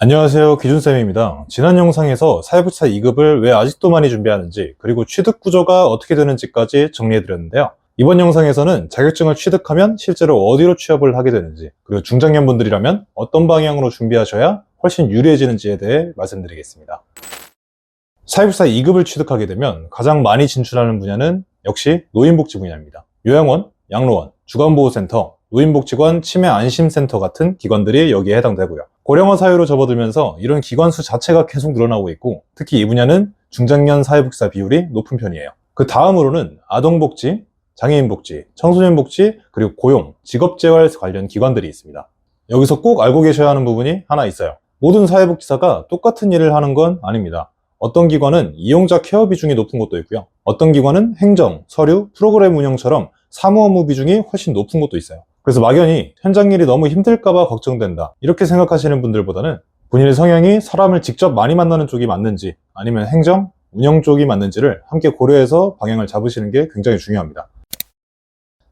안녕하세요, 기준쌤입니다. 지난 영상에서 사회복지사 2급을 왜 아직도 많이 준비하는지, 그리고 취득 구조가 어떻게 되는지까지 정리해드렸는데요. 이번 영상에서는 자격증을 취득하면 실제로 어디로 취업을 하게 되는지, 그리고 중장년분들이라면 어떤 방향으로 준비하셔야 훨씬 유리해지는지에 대해 말씀드리겠습니다. 사회복지사 2급을 취득하게 되면 가장 많이 진출하는 분야는 역시 노인복지 분야입니다. 요양원, 양로원, 주간보호센터, 노인복지관 치매안심센터 같은 기관들이 여기에 해당되고요. 고령화 사회로 접어들면서 이런 기관 수 자체가 계속 늘어나고 있고, 특히 이 분야는 중장년 사회복지사 비율이 높은 편이에요. 그 다음으로는 아동복지, 장애인복지, 청소년복지, 그리고 고용, 직업재활 관련 기관들이 있습니다. 여기서 꼭 알고 계셔야 하는 부분이 하나 있어요. 모든 사회복지사가 똑같은 일을 하는 건 아닙니다. 어떤 기관은 이용자 케어 비중이 높은 곳도 있고요. 어떤 기관은 행정, 서류, 프로그램 운영처럼 사무 업무 비중이 훨씬 높은 곳도 있어요. 그래서 막연히 현장 일이 너무 힘들까봐 걱정된다, 이렇게 생각하시는 분들보다는 본인의 성향이 사람을 직접 많이 만나는 쪽이 맞는지, 아니면 행정, 운영 쪽이 맞는지를 함께 고려해서 방향을 잡으시는 게 굉장히 중요합니다.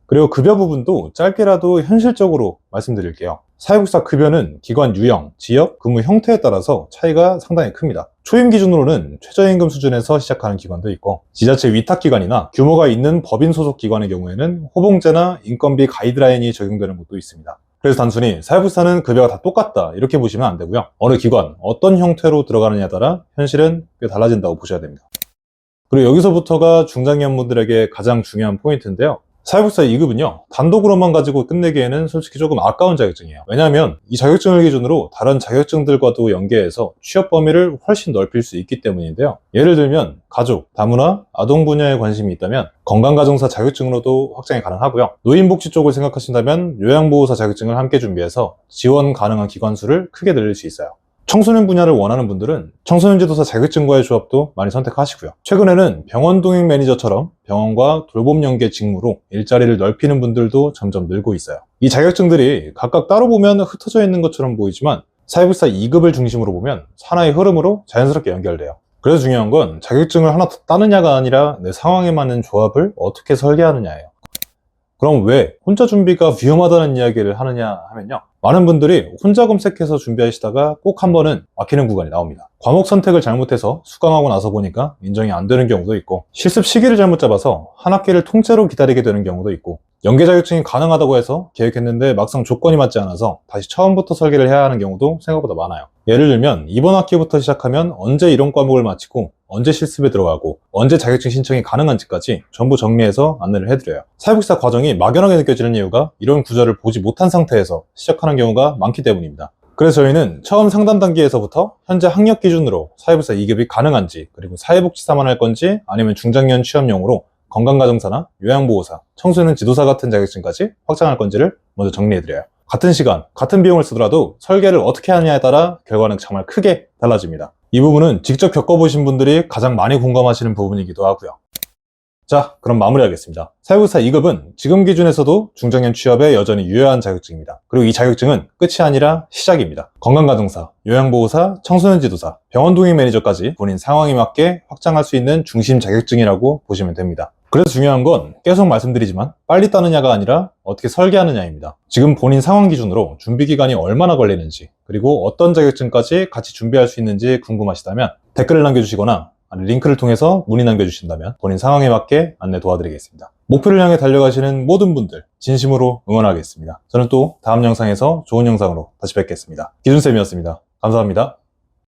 그리고 급여 부분도 짧게라도 현실적으로 말씀드릴게요. 사회복지사 급여는 기관 유형, 지역, 근무 형태에 따라서 차이가 상당히 큽니다. 초임 기준으로는 최저임금 수준에서 시작하는 기관도 있고, 지자체 위탁기관이나 규모가 있는 법인 소속 기관의 경우에는 호봉제나 인건비 가이드라인이 적용되는 곳도 있습니다. 그래서 단순히 사회복지사는 급여가 다 똑같다, 이렇게 보시면 안 되고요. 어느 기관, 어떤 형태로 들어가느냐에 따라 현실은 꽤 달라진다고 보셔야 됩니다. 그리고 여기서부터가 중장년분들에게 가장 중요한 포인트인데요. 사회복지사 2급은요, 단독으로만 가지고 끝내기에는 솔직히 조금 아까운 자격증이에요. 왜냐하면 이 자격증을 기준으로 다른 자격증들과도 연계해서 취업 범위를 훨씬 넓힐 수 있기 때문인데요. 예를 들면 가족, 다문화, 아동 분야에 관심이 있다면 건강가정사 자격증으로도 확장이 가능하고요. 노인복지 쪽을 생각하신다면 요양보호사 자격증을 함께 준비해서 지원 가능한 기관 수를 크게 늘릴 수 있어요. 청소년 분야를 원하는 분들은 청소년지도사 자격증과의 조합도 많이 선택하시고요. 최근에는 병원 동행 매니저처럼 병원과 돌봄 연계 직무로 일자리를 넓히는 분들도 점점 늘고 있어요. 이 자격증들이 각각 따로 보면 흩어져 있는 것처럼 보이지만 사회복지사 2급을 중심으로 보면 하나의 흐름으로 자연스럽게 연결돼요. 그래서 중요한 건 자격증을 하나 더 따느냐가 아니라 내 상황에 맞는 조합을 어떻게 설계하느냐예요. 그럼 왜 혼자 준비가 위험하다는 이야기를 하느냐 하면요, 많은 분들이 혼자 검색해서 준비하시다가 꼭 한 번은 막히는 구간이 나옵니다. 과목 선택을 잘못해서 수강하고 나서 보니까 인정이 안 되는 경우도 있고, 실습 시기를 잘못 잡아서 한 학기를 통째로 기다리게 되는 경우도 있고, 연계 자격증이 가능하다고 해서 계획했는데 막상 조건이 맞지 않아서 다시 처음부터 설계를 해야 하는 경우도 생각보다 많아요. 예를 들면 이번 학기부터 시작하면 언제 이론 과목을 마치고 언제 실습에 들어가고 언제 자격증 신청이 가능한지까지 전부 정리해서 안내를 해드려요. 사회복지사 과정이 막연하게 느껴지는 이유가 이런 구조를 보지 못한 상태에서 시작하는 경우가 많기 때문입니다. 그래서 저희는 처음 상담 단계에서부터 현재 학력 기준으로 사회복지사 2급이 가능한지, 그리고 사회복지사만 할 건지 아니면 중장년 취업용으로 건강가정사나 요양보호사, 청소년 지도사 같은 자격증까지 확장할 건지를 먼저 정리해드려요. 같은 시간, 같은 비용을 쓰더라도 설계를 어떻게 하느냐에 따라 결과는 정말 크게 달라집니다. 이 부분은 직접 겪어보신 분들이 가장 많이 공감하시는 부분이기도 하고요. 자, 그럼 마무리하겠습니다. 사회복지사 2급은 지금 기준에서도 중장년 취업에 여전히 유효한 자격증입니다. 그리고 이 자격증은 끝이 아니라 시작입니다. 건강가정사, 요양보호사, 청소년지도사, 병원 동행 매니저까지 본인 상황에 맞게 확장할 수 있는 중심 자격증이라고 보시면 됩니다. 그래서 중요한 건 계속 말씀드리지만 빨리 따느냐가 아니라 어떻게 설계하느냐입니다. 지금 본인 상황 기준으로 준비 기간이 얼마나 걸리는지, 그리고 어떤 자격증까지 같이 준비할 수 있는지 궁금하시다면 댓글을 남겨주시거나 링크를 통해서 문의 남겨주신다면 본인 상황에 맞게 안내 도와드리겠습니다. 목표를 향해 달려가시는 모든 분들 진심으로 응원하겠습니다. 저는 또 다음 영상에서 좋은 영상으로 다시 뵙겠습니다. 기준쌤이었습니다. 감사합니다.